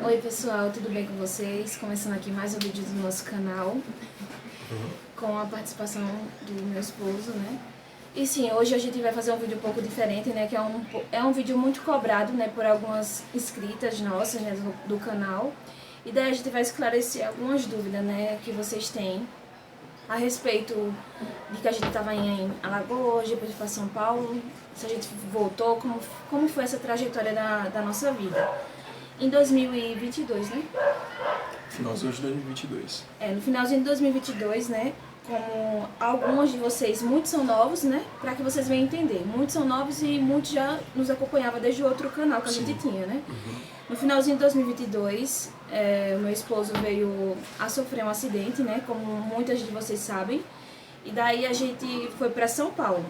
Oi pessoal, tudo bem com vocês? Começando aqui mais um vídeo do nosso canal com a participação do meu esposo, né? E sim, hoje a gente vai fazer um vídeo um pouco diferente, né? Que é um vídeo muito cobrado, né? Por algumas inscritas nossas, né? Do canal. E daí a gente vai esclarecer algumas dúvidas, né? Que vocês têm a respeito de que a gente estava em Alagoas, depois para São Paulo, se a gente voltou, como foi essa trajetória da nossa vida. Em 2022, né? Finalzinho de 2022. No finalzinho de 2022, né? Como alguns de vocês, muitos são novos, né? Para que vocês venham entender. Muitos são novos e muitos já nos acompanhavam desde o outro canal que a gente tinha, né? No finalzinho de 2022, o meu esposo veio a sofrer um acidente, né? Como muitas de vocês sabem. E daí a gente foi para São Paulo.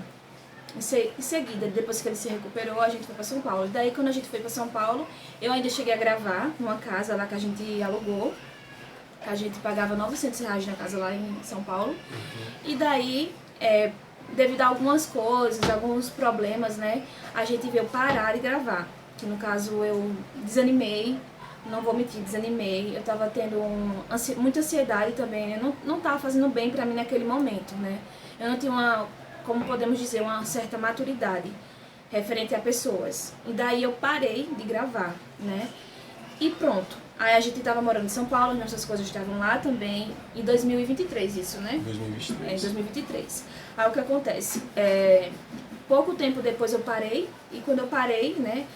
Em seguida, depois que ele se recuperou, a gente foi para São Paulo. E daí, quando a gente foi para São Paulo, eu ainda cheguei a gravar numa casa lá que a gente alugou. A gente pagava R$900 na casa lá em São Paulo. E daí, devido a algumas coisas, alguns problemas, né, a gente veio parar de gravar. Que no caso eu desanimei, não vou mentir, desanimei. Eu tava tendo muita ansiedade também, eu não tava fazendo bem pra mim naquele momento, né. Eu não tinha como podemos dizer, uma certa maturidade referente a pessoas. E daí eu parei de gravar, né? E pronto. Aí a gente tava morando em São Paulo, nossas coisas estavam lá também, em 2023 isso, né? 2023. Em 2023. Aí o que acontece? Pouco tempo depois eu parei, e quando eu parei, né?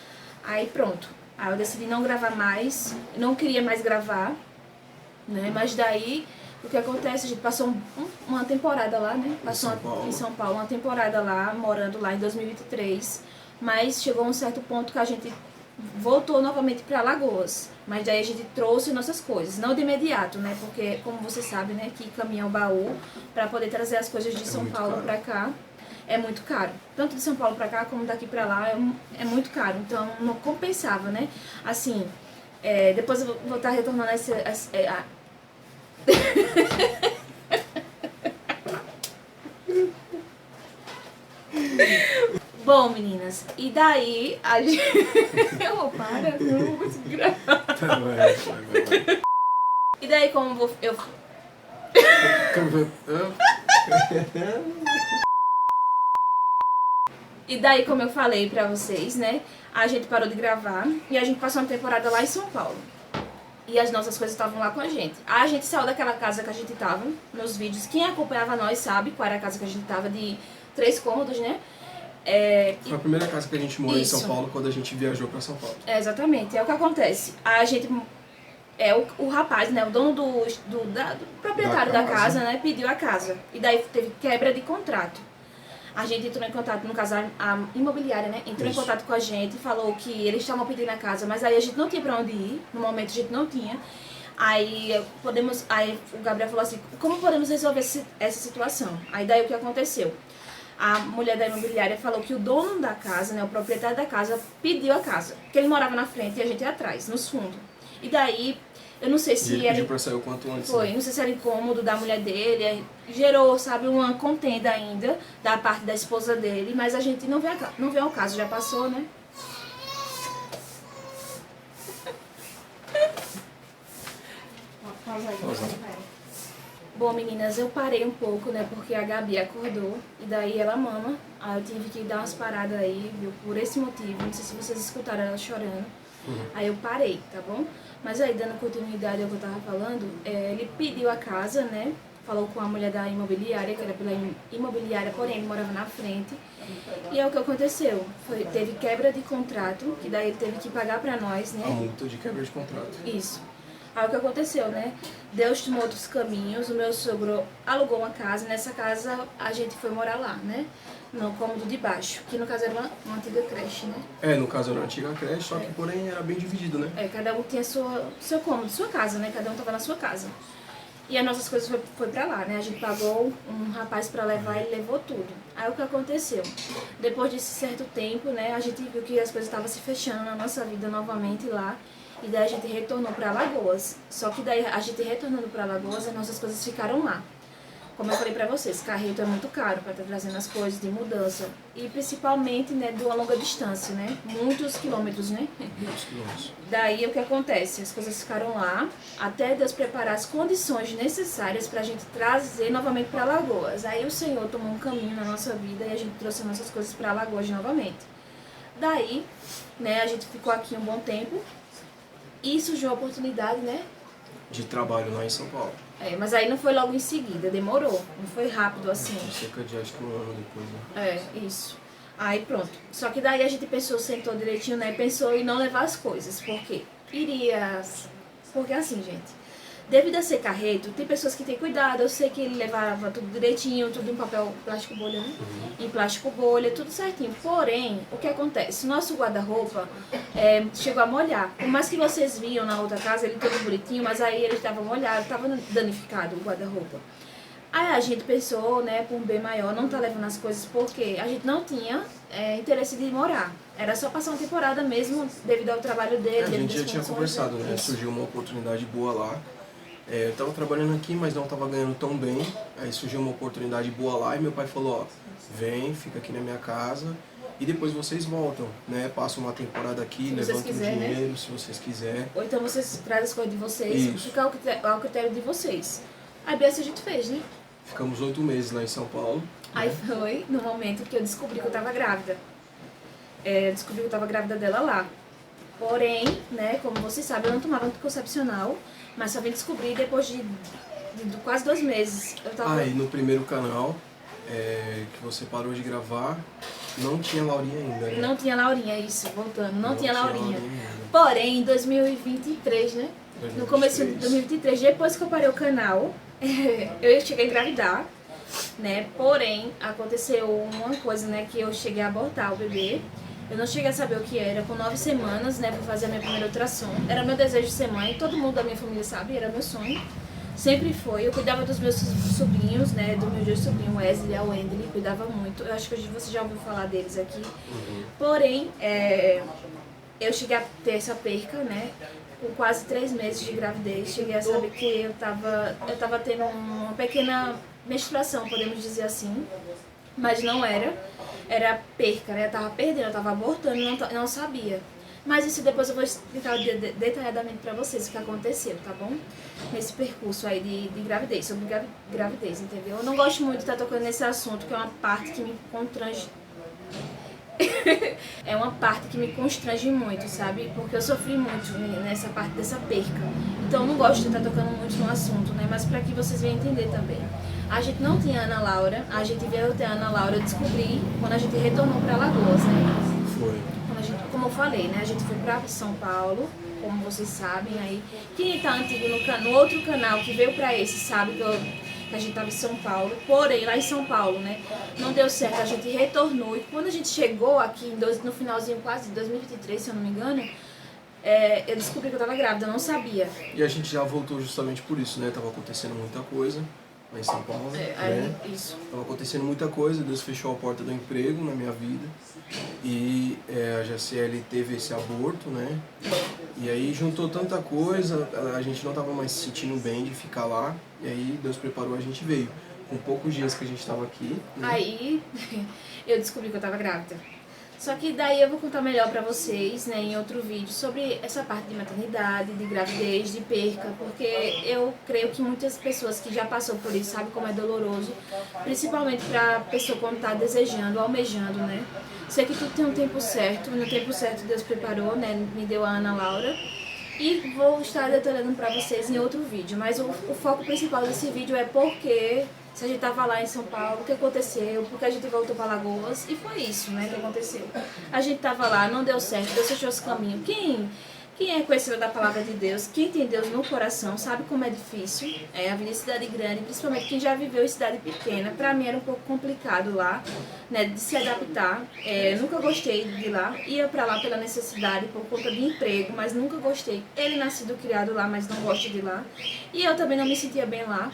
Aí pronto. Aí eu decidi não gravar mais, não queria mais gravar, né? Mas daí, o que acontece? A gente passou uma temporada lá, né? Passou em São Paulo, uma temporada lá, morando lá em 2023. Mas chegou um certo ponto que a gente voltou novamente para Alagoas. Mas daí a gente trouxe nossas coisas, não de imediato, né? Porque, como você sabe, né? Que caminhar o baú para poder trazer as coisas de São Paulo para cá é muito caro. Tanto de São Paulo para cá como daqui para lá é muito caro. Então não compensava, né? Assim, depois eu vou estar retornando Bom, meninas, e daí a gente... Eu não vou conseguir gravar. Vai. E daí como eu... E daí, como eu falei pra vocês, né, a gente parou de gravar e a gente passou uma temporada lá em São Paulo. E as nossas coisas estavam lá com a gente. A gente saiu daquela casa que a gente tava, nos vídeos. Quem acompanhava nós sabe qual era a casa que a gente tava, de 3 cômodos, né? Foi a primeira casa que a gente morou em São Paulo, quando a gente viajou pra São Paulo. Exatamente, é o que acontece. A gente... o rapaz, né, o dono do proprietário da casa, né, pediu a casa. E daí teve quebra de contrato. A gente entrou em contato, no caso a imobiliária, né, entrou em contato com a gente, falou que eles estavam pedindo a casa, mas aí a gente não tinha pra onde ir, no momento a gente não tinha. Aí o Gabriel falou assim, como podemos resolver essa situação? Aí daí o que aconteceu? A mulher da imobiliária falou que o dono da casa, né, o proprietário da casa, pediu a casa. Porque ele morava na frente e a gente ia atrás, nos fundos. E daí, eu não sei se ele pediu pra sair o quanto antes. Foi, né? não sei se era incômodo da mulher dele, gerou, sabe, uma contenda ainda da parte da esposa dele, mas a gente não vê ao caso, já passou, né? Pausa aí. Bom, meninas, eu parei um pouco, né, porque a Gabi acordou e daí ela mama. Aí eu tive que dar umas paradas aí, viu, por esse motivo. Não sei se vocês escutaram ela chorando. Aí eu parei, tá bom? Mas aí, dando continuidade ao que eu tava falando, ele pediu a casa, né? Falou com a mulher da imobiliária, que era pela imobiliária, porém ele morava na frente. E é o que aconteceu. Teve quebra de contrato, que daí ele teve que pagar pra nós, né? A multa de quebra de contrato. Isso. Aí o que aconteceu, né? Deus tomou outros caminhos, o meu sogro alugou uma casa, nessa casa a gente foi morar lá, né? No cômodo de baixo, que no caso era uma antiga creche, né? No caso era uma antiga creche, só que porém era bem dividido, né? Cada um tinha seu cômodo, sua casa, né? Cada um tava na sua casa. E as nossas coisas foi pra lá, né? A gente pagou um rapaz pra levar e ele levou tudo. Aí o que aconteceu? Depois desse certo tempo, né? A gente viu que as coisas estavam se fechando na nossa vida novamente lá. E daí a gente retornou pra Alagoas. Só que daí a gente retornando pra Alagoas, as nossas coisas ficaram lá. como eu falei pra vocês, carreto é muito caro para estar trazendo as coisas de mudança. E principalmente, né, de uma longa distância, né? Muitos quilômetros, né? Muitos quilômetros. Daí o que acontece? As coisas ficaram lá até Deus preparar as condições necessárias pra gente trazer novamente para Alagoas. Aí o Senhor tomou um caminho na nossa vida e a gente trouxe nossas coisas para Alagoas novamente. Daí, né, a gente ficou aqui um bom tempo e surgiu a oportunidade, né? De trabalho lá em São Paulo. Mas aí não foi logo em seguida, demorou, não foi rápido assim. Cerca de acho que um ano depois, né? Isso. Aí pronto. Só que daí a gente pensou, sentou direitinho, né? Pensou em não levar as coisas. Por quê? Porque assim, gente, devido a ser carreto, tem pessoas que têm cuidado. Eu sei que ele levava tudo direitinho, tudo em papel plástico bolha, né? Em plástico bolha, tudo certinho. Porém, o que acontece? Nosso guarda-roupa chegou a molhar. Por mais que vocês viam na outra casa, ele todo bonitinho, mas aí ele estava molhado, estava danificado o guarda-roupa. Aí a gente pensou, né, por um bem maior, não tá levando as coisas porque a gente não tinha interesse de morar. Era só passar uma temporada mesmo, devido ao trabalho dele. A gente já tinha conversado, né? Surgiu uma oportunidade boa lá. Eu tava trabalhando aqui, mas não tava ganhando tão bem. Aí surgiu uma oportunidade boa lá e meu pai falou, ó, vem, fica aqui na minha casa e depois vocês voltam, né? Passam uma temporada aqui, levantam o dinheiro, né? Se vocês quiserem. Ou então vocês trazem as coisas de vocês, Isso. fica ao critério de vocês. Aí bem assim a gente fez, né? Ficamos 8 meses lá em São Paulo. Aí foi no momento que eu descobri que eu tava grávida. Descobri que eu tava grávida dela lá. Porém, né, como vocês sabem, eu não tomava anticoncepcional, mas só vim descobrir depois de quase 2 meses. Eu tava... E no primeiro canal que você parou de gravar, não tinha Laurinha ainda, né? Não tinha Laurinha, isso, voltando. Não tinha Laurinha. Porém, em 2023, né? 2023. No começo de 2023, depois que eu parei o canal, eu cheguei a engravidar, né? Porém, aconteceu uma coisa, né? Que eu cheguei a abortar o bebê. Eu não cheguei a saber o que era. Com 9 semanas, né? Pra fazer a minha primeira ultrassom. Era meu desejo de ser mãe. Todo mundo da minha família sabe. Era meu sonho. Sempre foi. Eu cuidava dos meus sobrinhos, né? Do meu sobrinho Wesley e a Wendley. Cuidava muito. Eu acho que hoje você já ouviu falar deles aqui. Porém, eu cheguei a ter essa perca, né? Com quase 3 meses de gravidez, cheguei a saber que eu tava tendo uma pequena menstruação, podemos dizer assim, mas não era perca, né? Eu tava perdendo, eu tava abortando e não sabia. Mas isso depois eu vou explicar detalhadamente pra vocês o que aconteceu, tá bom? Nesse percurso aí de gravidez, sobre gravidez, entendeu? Eu não gosto muito de estar tocando nesse assunto, que é uma parte que me constrange. É uma parte que me constrange muito, sabe? Porque eu sofri muito nessa parte dessa perca. Então eu não gosto de estar tocando muito no assunto, né? Mas pra que vocês venham entender também. A gente não tinha Ana Laura, a gente veio ter a Ana Laura, eu descobri quando a gente retornou pra Alagoas, né? Foi. Como eu falei, né? A gente foi pra São Paulo, como vocês sabem aí. Quem tá antigo no outro canal que veio pra esse sabe que a gente tava em São Paulo, porém lá em São Paulo, né, não deu certo, a gente retornou e quando a gente chegou aqui no finalzinho quase de 2023, se eu não me engano, eu descobri que eu tava grávida, eu não sabia. E a gente já voltou justamente por isso, né, tava acontecendo muita coisa lá em São Paulo, né? Isso. Tava acontecendo muita coisa, Deus fechou a porta do emprego na minha vida e a Jaciele teve esse aborto, né, e aí juntou tanta coisa, a gente não tava mais se sentindo bem de ficar lá. E aí Deus preparou, a gente veio. Com poucos dias que a gente estava aqui, né? Aí eu descobri que eu estava grávida. Só que daí eu vou contar melhor pra vocês, né, em outro vídeo, sobre essa parte de maternidade, de gravidez, de perca, porque eu creio que muitas pessoas que já passou por isso sabem como é doloroso, principalmente pra pessoa quando tá desejando, almejando, né. Sei que tudo tem um tempo certo, no tempo certo Deus preparou, né, me deu a Ana Laura. E vou estar detalhando pra vocês em outro vídeo, mas o foco principal desse vídeo é porque se a gente tava lá em São Paulo, o que aconteceu, porque a gente voltou pra Alagoas, e foi isso, né, que aconteceu. A gente tava lá, não deu certo, Deus fechou esse caminho. Quem é conhecedor da palavra de Deus, quem tem Deus no coração, sabe como é difícil, a vida em cidade grande, principalmente quem já viveu em cidade pequena. Pra mim era um pouco complicado lá, né, de se adaptar. Nunca gostei de lá, ia pra lá pela necessidade, por conta de emprego, mas nunca gostei. Ele nascido criado lá, mas não gosta de lá. E eu também não me sentia bem lá.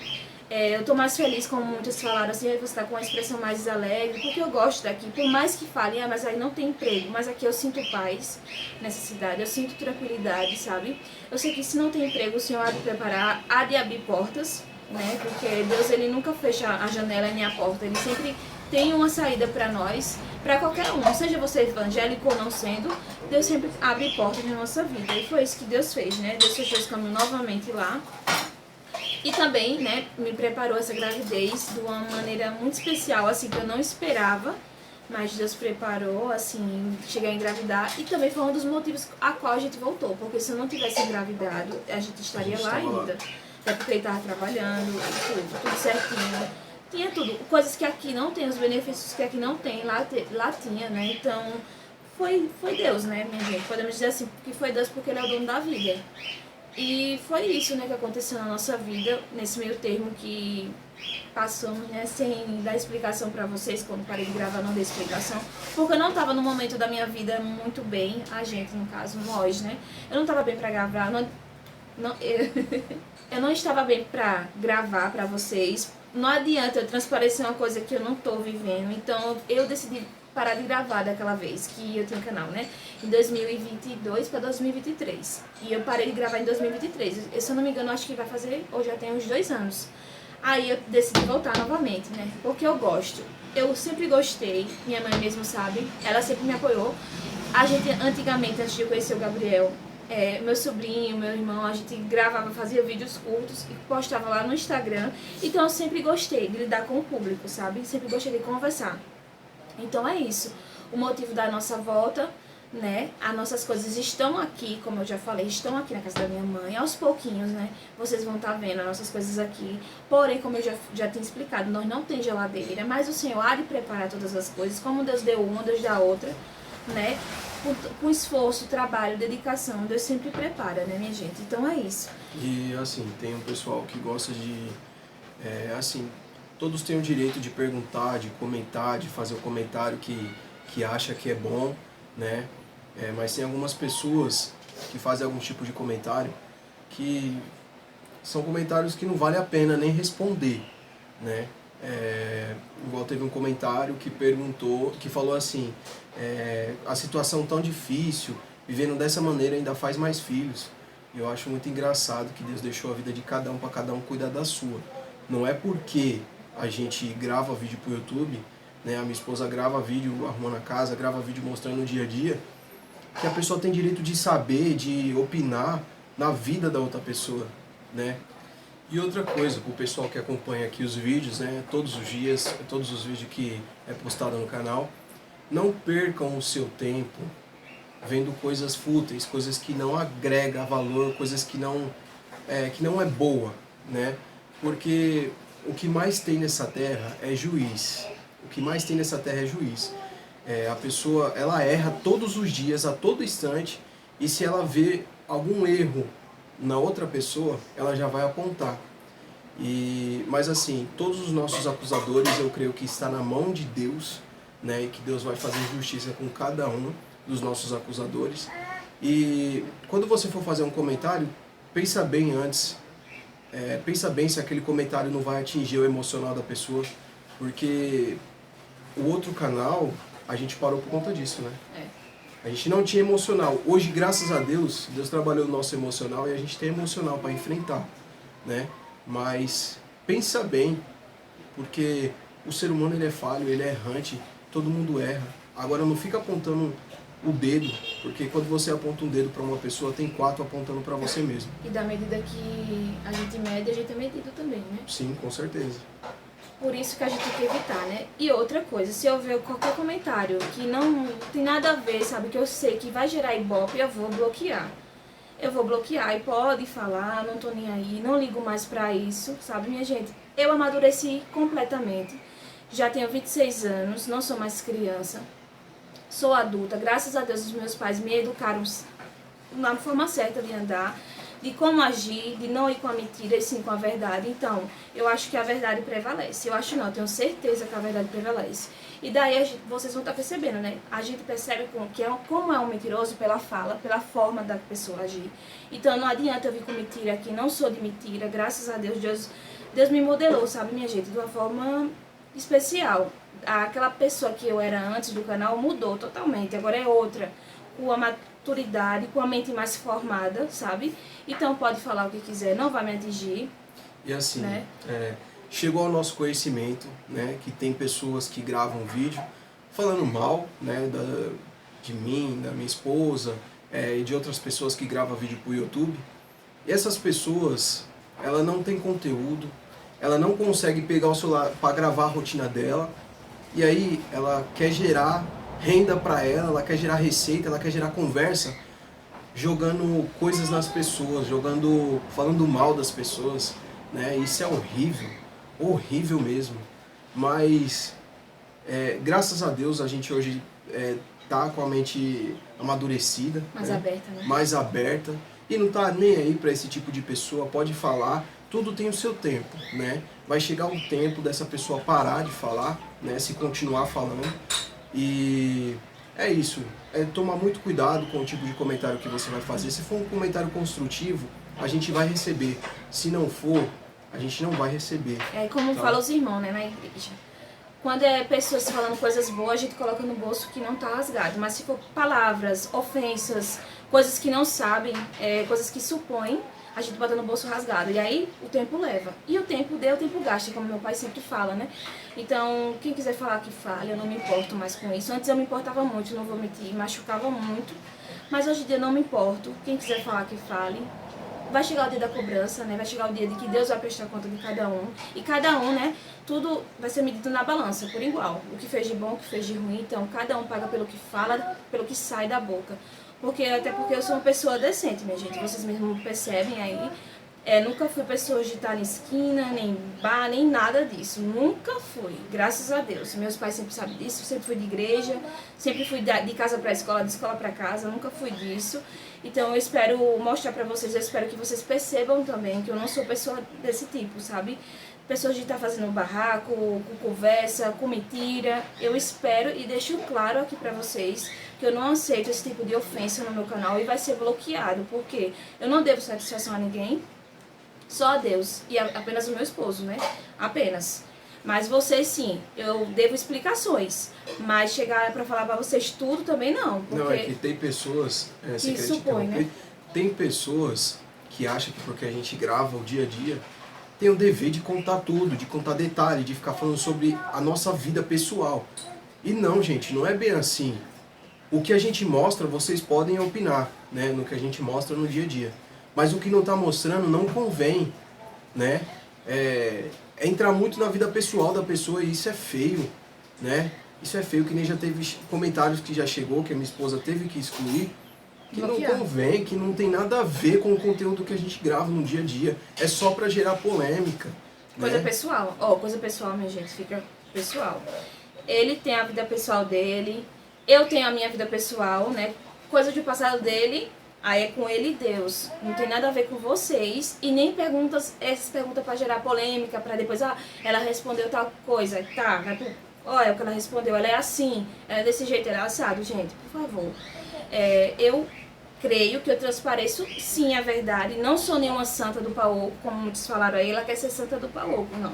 Eu tô mais feliz, como muitos falaram assim, você tá com uma expressão mais alegre, porque eu gosto daqui, por mais que falem, mas aí não tem emprego, mas aqui eu sinto paz nessa cidade, eu sinto tranquilidade, sabe? Eu sei que se não tem emprego, o Senhor há de preparar, há de abrir portas, né? Porque Deus, ele nunca fecha a janela nem a porta, ele sempre tem uma saída para nós, para qualquer um, seja você evangélico ou não sendo, Deus sempre abre portas na nossa vida. E foi isso que Deus fez, né? Deus fechou esse caminho novamente lá. E também, né, me preparou essa gravidez de uma maneira muito especial, assim, que eu não esperava. Mas Deus preparou, assim, chegar a engravidar. E também foi um dos motivos a qual a gente voltou. Porque se eu não tivesse engravidado, a gente estaria lá ainda. Até porque ele estava trabalhando, tudo certinho. Tinha tudo. Coisas que aqui não tem, os benefícios que aqui não tem, lá tinha, né? Então, foi Deus, né, minha gente? Podemos dizer assim, que foi Deus porque ele é o dono da vida. E foi isso, né, que aconteceu na nossa vida, nesse meio termo que passamos, né, sem dar explicação pra vocês. Quando parei de gravar, não dei explicação, porque eu não tava no momento da minha vida muito bem, a gente, no caso, nós, né, eu não tava bem pra gravar, eu não estava bem pra gravar pra vocês. Não adianta eu transparecer uma coisa que eu não tô vivendo, então eu decidi parar de gravar daquela vez que eu tinha um canal, né? Em 2022 para 2023. E eu parei de gravar em 2023. Se eu não me engano, acho que vai fazer, ou já tem uns 2 anos. Aí eu decidi voltar novamente, né? Porque eu gosto. Eu sempre gostei, minha mãe mesmo sabe, ela sempre me apoiou. A gente, antigamente, antes de eu conhecer o Gabriel, meu sobrinho, meu irmão, a gente gravava, fazia vídeos curtos e postava lá no Instagram. Então eu sempre gostei de lidar com o público, sabe? Sempre gostei de conversar. Então é isso, o motivo da nossa volta, né? As nossas coisas estão aqui, como eu já falei, estão aqui na casa da minha mãe, aos pouquinhos, né? Vocês vão estar vendo as nossas coisas aqui. Porém, como eu já tinha explicado, nós não tem geladeira, mas o Senhor há de preparar todas as coisas, como Deus deu uma, Deus dá outra, né? Com esforço, trabalho, dedicação, Deus sempre prepara, né, minha gente? Então é isso. E assim, tem um pessoal que gosta de, assim, todos têm o direito de perguntar, de comentar, de fazer o comentário que acha que é bom, né? Mas tem algumas pessoas que fazem algum tipo de comentário que são comentários que não vale a pena nem responder, né? Igual teve um comentário que perguntou, que falou assim, a situação tão difícil, vivendo dessa maneira ainda faz mais filhos. Eu acho muito engraçado que Deus deixou a vida de cada um para cada um cuidar da sua. Não é porque a gente grava vídeo pro YouTube, né? A minha esposa grava vídeo arrumando a casa, grava vídeo mostrando o dia a dia, que a pessoa tem direito de saber, de opinar na vida da outra pessoa, né? E outra coisa, pro pessoal que acompanha aqui os vídeos, né? Todos os dias, todos os vídeos que é postado no canal, não percam o seu tempo vendo coisas fúteis, coisas que não agregam valor, coisas que não é boa, né? Porque o que mais tem nessa terra é juiz. O que mais tem nessa terra é juiz. A pessoa, ela erra todos os dias, a todo instante, e se ela vê algum erro na outra pessoa, ela já vai apontar. Mas assim, todos os nossos acusadores, eu creio que está na mão de Deus, né? E que Deus vai fazer justiça com cada um dos nossos acusadores. E quando você for fazer um comentário, pensa bem antes. Pensa bem se aquele comentário não vai atingir o emocional da pessoa, porque o outro canal, a gente parou por conta disso, né? A gente não tinha emocional. Hoje, graças a Deus, Deus trabalhou o nosso emocional e a gente tem emocional para enfrentar, né? Mas pensa bem, porque o ser humano ele é falho, ele é errante, todo mundo erra. Agora não fica apontando o dedo, porque quando você aponta um dedo para uma pessoa, tem 4 apontando para você mesmo. E da medida que a gente mede, a gente é medido também, né? Sim, com certeza. Por isso que a gente tem que evitar, né? E outra coisa, se eu ver qualquer comentário que não tem nada a ver, sabe, que eu sei que vai gerar ibope, eu vou bloquear. Eu vou bloquear e pode falar, não tô nem aí, não ligo mais pra isso, sabe, minha gente? Eu amadureci completamente. Já tenho 26 anos, não sou mais criança. Sou adulta, graças a Deus os meus pais me educaram na forma certa de andar, de como agir, de não ir com a mentira e sim com a verdade. Então, eu acho que a verdade prevalece. Eu acho não, eu tenho certeza que a verdade prevalece. E daí vocês vão estar percebendo, né? A gente percebe como é um mentiroso pela fala, pela forma da pessoa agir. Então não adianta eu vir com mentira aqui, não sou de mentira, graças a Deus, Deus me modelou, sabe, minha gente, de uma forma especial. Aquela pessoa que eu era antes do canal mudou totalmente, agora é outra, com a maturidade, com a mente mais formada, sabe? Então pode falar o que quiser, não vai me atingir. E assim, né? Chegou ao nosso conhecimento, né, que tem pessoas que gravam vídeo falando mal, né, de mim, da minha esposa, e de outras pessoas que gravam vídeo para o YouTube. E essas pessoas, ela não tem conteúdo, ela não consegue pegar o celular para gravar a rotina dela, e aí ela quer gerar renda para ela quer gerar receita, ela quer gerar conversa, jogando coisas nas pessoas, falando mal das pessoas, né? Isso é horrível, horrível mesmo. Mas graças a Deus a gente hoje tá com a mente amadurecida, mais né? aberta, né? Mais aberta, e não tá nem aí para esse tipo de pessoa, pode falar, tudo tem o seu tempo, né? Vai chegar um tempo dessa pessoa parar de falar, né? Se continuar falando, e é isso, tomar muito cuidado com o tipo de comentário que você vai fazer. Se for um comentário construtivo, a gente vai receber, se não for, a gente não vai receber. Como tá? falam os irmãos, né, na igreja. Quando é pessoas falando coisas boas, a gente coloca no bolso que não tá rasgado. Mas se for palavras, ofensas, coisas que não sabem, coisas que supõem, a gente bota no bolso rasgado. E aí o tempo leva. E o tempo deu, o tempo gasta, como meu pai sempre fala, né? Então, quem quiser falar que fale, eu não me importo mais com isso. Antes eu me importava muito, não vou mentir, machucava muito. Mas hoje em dia eu não me importo. Quem quiser falar que fale. Vai chegar o dia da cobrança, né? Vai chegar o dia de que Deus vai prestar conta de cada um. E cada um, né? Tudo vai ser medido na balança, por igual. O que fez de bom, o que fez de ruim. Então, cada um paga pelo que fala, pelo que sai da boca. Até porque eu sou uma pessoa decente, minha gente. Vocês mesmos percebem aí. Nunca fui pessoa de estar em esquina, nem bar, nem nada disso. Nunca fui, graças a Deus. Meus pais sempre sabem disso, sempre fui de igreja, sempre fui de casa para escola, de escola para casa, nunca fui disso. Então eu espero mostrar para vocês, eu espero que vocês percebam também que eu não sou pessoa desse tipo, sabe? Pessoas de estar fazendo barraco, com conversa, com mentira. Eu espero e deixo claro aqui para vocês que eu não aceito esse tipo de ofensa no meu canal e vai ser bloqueado, porque eu não devo satisfação a ninguém. Só a Deus e apenas o meu esposo, né? Apenas. Mas vocês sim, eu devo explicações. Mas chegar pra falar pra vocês tudo também não. Porque não, é que tem pessoas, que supõe, né? Tem pessoas que acham que porque a gente grava o dia a dia, tem o dever de contar tudo, de contar detalhe, de ficar falando sobre a nossa vida pessoal. E não, gente, não é bem assim. O que a gente mostra, vocês podem opinar, né? No que a gente mostra no dia a dia. Mas o que não está mostrando não convém, né? É entrar muito na vida pessoal da pessoa e isso é feio, né? Isso é feio, que nem já teve comentários que já chegou, que a minha esposa teve que excluir, que não convém, que não tem nada a ver com o conteúdo que a gente grava no dia a dia. É só para gerar polêmica. Coisa né? pessoal. Coisa pessoal, minha gente, fica pessoal. Ele tem a vida pessoal dele, eu tenho a minha vida pessoal, né? Coisa de passado dele. Aí é com ele e Deus. Não tem nada a ver com vocês. E nem essas perguntas para gerar polêmica, para depois, ela respondeu tal coisa. Tá, olha o que ela respondeu, ela é assim, ela é desse jeito, ela é assado. Gente, por favor. Eu creio que eu transpareço sim a verdade. Não sou nenhuma santa do Paoco, como muitos falaram aí, ela quer ser santa do Paoco, não.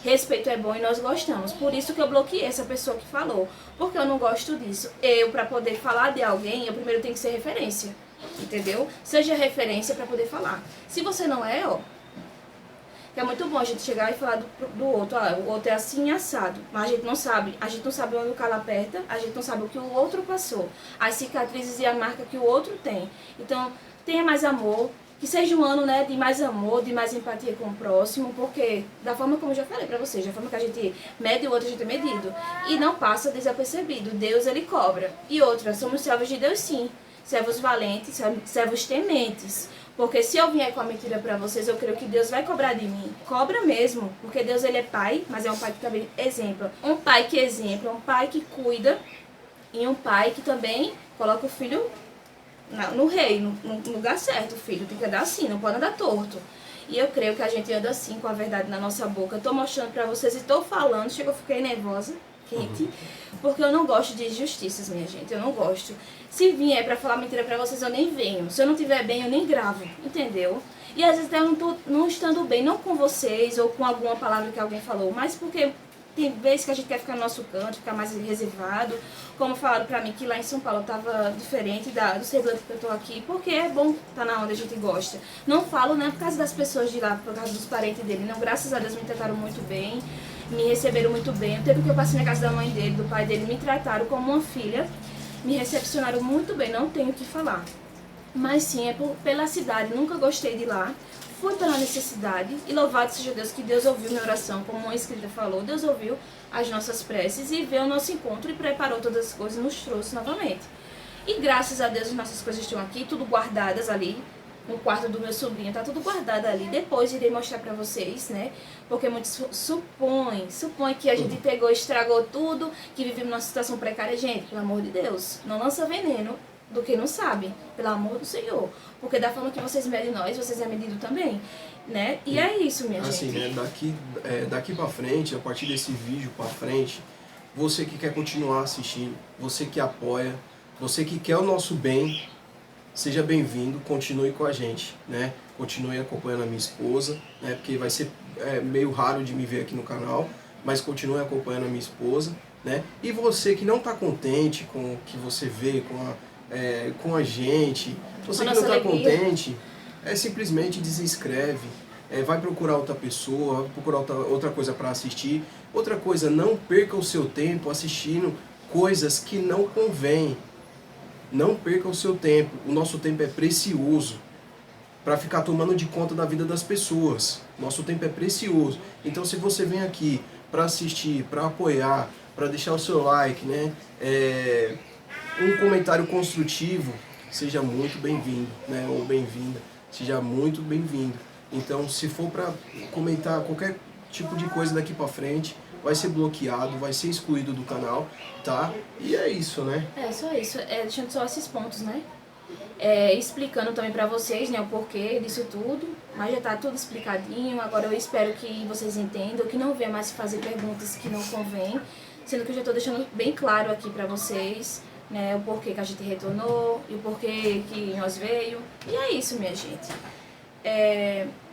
Respeito é bom e nós gostamos. Por isso que eu bloqueei essa pessoa que falou. Porque eu não gosto disso. Para poder falar de alguém, eu primeiro tenho que ser referência. Entendeu? Seja referência para poder falar. Se você não é, que é muito bom a gente chegar e falar do outro, o outro é assim assado, mas a gente não sabe onde o calo aperta, a gente não sabe o que o outro passou, as cicatrizes e a marca que o outro tem. Então, tenha mais amor, que seja um ano, né, de mais amor, de mais empatia com o próximo, porque da forma como eu já falei para vocês, da forma que a gente mede o outro, a gente é medido, e não passa desapercebido. Deus, ele cobra. E outra, somos servos de Deus sim. Servos valentes, servos tementes. Porque se eu vier com a mentira para vocês, eu creio que Deus vai cobrar de mim. Cobra mesmo. Porque Deus, ele é pai, mas é um pai que também exempla. Um pai que exempla, um pai que cuida. E um pai que também coloca o filho no reino, no lugar certo. O filho tem que andar assim, não pode andar torto. E eu creio que a gente anda assim, com a verdade na nossa boca. Eu tô mostrando para vocês e tô falando. Chega, eu fiquei nervosa. Quente, porque eu não gosto de injustiças, minha gente, eu não gosto. Se vier pra falar mentira pra vocês, eu nem venho. Se eu não tiver bem, eu nem gravo, entendeu? E às vezes eu não tô não estando bem, não com vocês ou com alguma palavra que alguém falou, mas porque tem vezes que a gente quer ficar no nosso canto, ficar mais reservado. Como falaram pra mim que lá em São Paulo tava diferente do servidor que eu tô aqui, porque é bom estar na onde a gente gosta. Não falo, né, por causa das pessoas de lá, por causa dos parentes dele, não. Graças a Deus me trataram muito bem, me receberam muito bem. O tempo que eu passei na casa da mãe dele, do pai dele, me trataram como uma filha, me recepcionaram muito bem, não tenho o que falar. Mas sim, é pela cidade, nunca gostei de lá. Fui pela necessidade, e louvado seja Deus, que Deus ouviu minha oração, como uma escrita falou, Deus ouviu as nossas preces e veio o nosso encontro e preparou todas as coisas e nos trouxe novamente. E graças a Deus as nossas coisas estão aqui, tudo guardadas ali, no quarto do meu sobrinho, tá tudo guardado ali. Depois irei mostrar pra vocês, né, porque muitos supõem que a gente pegou, estragou tudo, que vivemos numa situação precária. Gente, pelo amor de Deus, não lança veneno do que não sabe, pelo amor do Senhor. Porque da forma que vocês medem nós, vocês é medido também, né? E é isso, minha assim, gente. Né, daqui pra frente, a partir desse vídeo pra frente, você que quer continuar assistindo, você que apoia, você que quer o nosso bem, seja bem-vindo, continue com a gente, né? Continue acompanhando a minha esposa, né? Porque vai ser meio raro de me ver aqui no canal, mas continue acompanhando a minha esposa, né? E você que não está contente com o que você vê, com a gente, você que não está contente, simplesmente desinscreve, vai procurar outra pessoa, vai procurar outra coisa para assistir. Outra coisa, não perca o seu tempo assistindo coisas que não convêm. Não perca o seu tempo, o nosso tempo é precioso para ficar tomando de conta da vida das pessoas. Nosso tempo é precioso. Então se você vem aqui para assistir, para apoiar, para deixar o seu like, né? Um comentário construtivo, seja muito bem-vindo, né? Ou bem-vinda, seja muito bem-vindo. Então, se for para comentar qualquer tipo de coisa daqui para frente, vai ser bloqueado, vai ser excluído do canal, tá? E é isso, né? Só isso. Deixando só esses pontos, né? Explicando também pra vocês, né, o porquê disso tudo, mas já tá tudo explicadinho. Agora eu espero que vocês entendam, que não venha mais fazer perguntas que não convém, sendo que eu já tô deixando bem claro aqui pra vocês, né, o porquê que a gente retornou e o porquê que nós veio. E é isso, minha gente.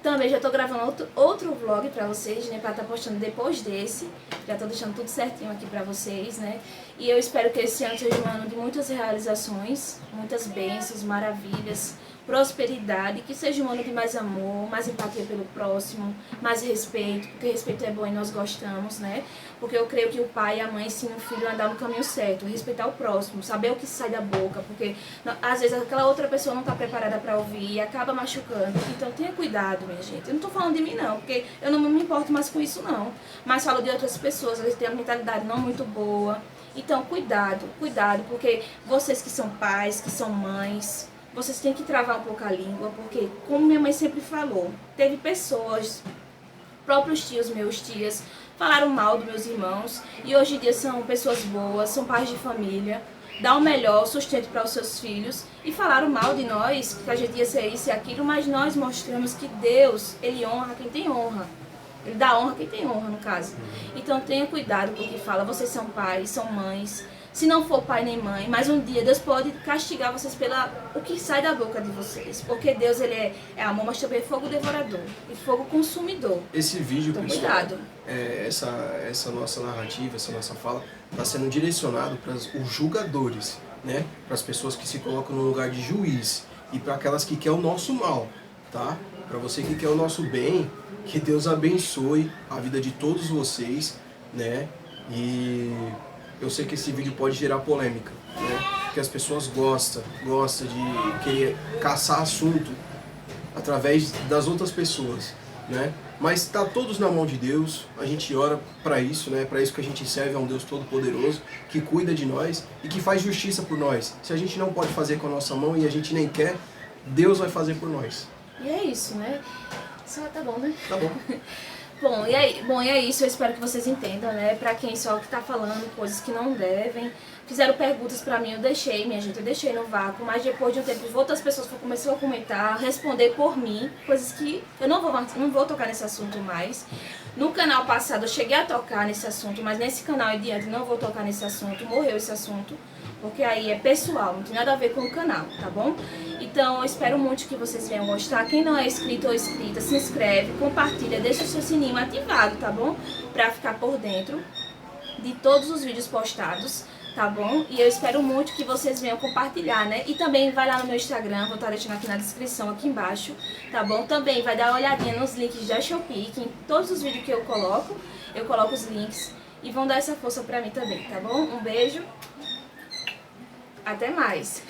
Também já tô gravando outro vlog pra vocês, né, pra estar postando depois desse. Já tô deixando tudo certinho aqui pra vocês, né. E eu espero que esse ano seja um ano de muitas realizações, muitas bênçãos, maravilhas, prosperidade, que seja um ano de mais amor, mais empatia pelo próximo, mais respeito, porque respeito é bom e nós gostamos, né? Porque eu creio que o pai e a mãe ensinam o filho a andar no caminho certo, respeitar o próximo, saber o que sai da boca, porque às vezes aquela outra pessoa não está preparada para ouvir e acaba machucando. Então tenha cuidado, minha gente. Eu não estou falando de mim não, porque eu não me importo mais com isso não, mas falo de outras pessoas, eles têm uma mentalidade não muito boa. Então cuidado, porque vocês que são pais, que são mães, vocês têm que travar um pouco a língua, porque, como minha mãe sempre falou, teve pessoas, próprios tios, meus tias, falaram mal dos meus irmãos, e hoje em dia são pessoas boas, são pais de família, dá o melhor sustento para os seus filhos, e falaram mal de nós, que a gente ia ser isso e aquilo, mas nós mostramos que Deus, Ele honra quem tem honra. Ele dá honra a quem tem honra, no caso. Então tenha cuidado com o que fala, vocês são pais, são mães. Se não for pai nem mãe, mas um dia Deus pode castigar vocês o que sai da boca de vocês. Porque Deus, ele é amor, mas também é fogo devorador e fogo consumidor. Esse vídeo, então, pessoal, cuidado. Essa nossa narrativa, essa nossa fala, está sendo direcionado para os julgadores, né? Para as pessoas que se colocam no lugar de juiz e para aquelas que querem o nosso mal, tá? Para você que quer o nosso bem, que Deus abençoe a vida de todos vocês, né? E eu sei que esse vídeo pode gerar polêmica, né? Porque as pessoas gostam de querer caçar assunto através das outras pessoas, né? Mas tá todos na mão de Deus, a gente ora para isso, né? Para isso que a gente serve a um Deus todo-poderoso, que cuida de nós e que faz justiça por nós. Se a gente não pode fazer com a nossa mão e a gente nem quer, Deus vai fazer por nós. E é isso, né? Só tá bom, né? Tá bom. Bom, e é isso, eu espero que vocês entendam, né? Pra quem só que tá falando coisas que não devem. Fizeram perguntas pra mim, eu deixei, minha gente, eu deixei no vácuo, mas depois de um tempo, outras pessoas começaram a comentar, responder por mim, coisas que eu não vou tocar nesse assunto mais. No canal passado eu cheguei a tocar nesse assunto, mas nesse canal em diante não vou tocar nesse assunto, morreu esse assunto, porque aí é pessoal, não tem nada a ver com o canal, tá bom? Então eu espero muito que vocês venham gostar. Quem não é inscrito ou inscrita, se inscreve, compartilha, deixa o seu sininho ativado, tá bom? Pra ficar por dentro de todos os vídeos postados, tá bom? E eu espero muito que vocês venham compartilhar, né? E também vai lá no meu Instagram, vou estar deixando aqui na descrição, aqui embaixo, tá bom? Também vai dar uma olhadinha nos links da Shopee, que em todos os vídeos que eu coloco os links e vão dar essa força pra mim também, tá bom? Um beijo, até mais!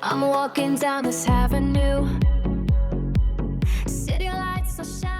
I'm walking down this avenue. City lights are shining.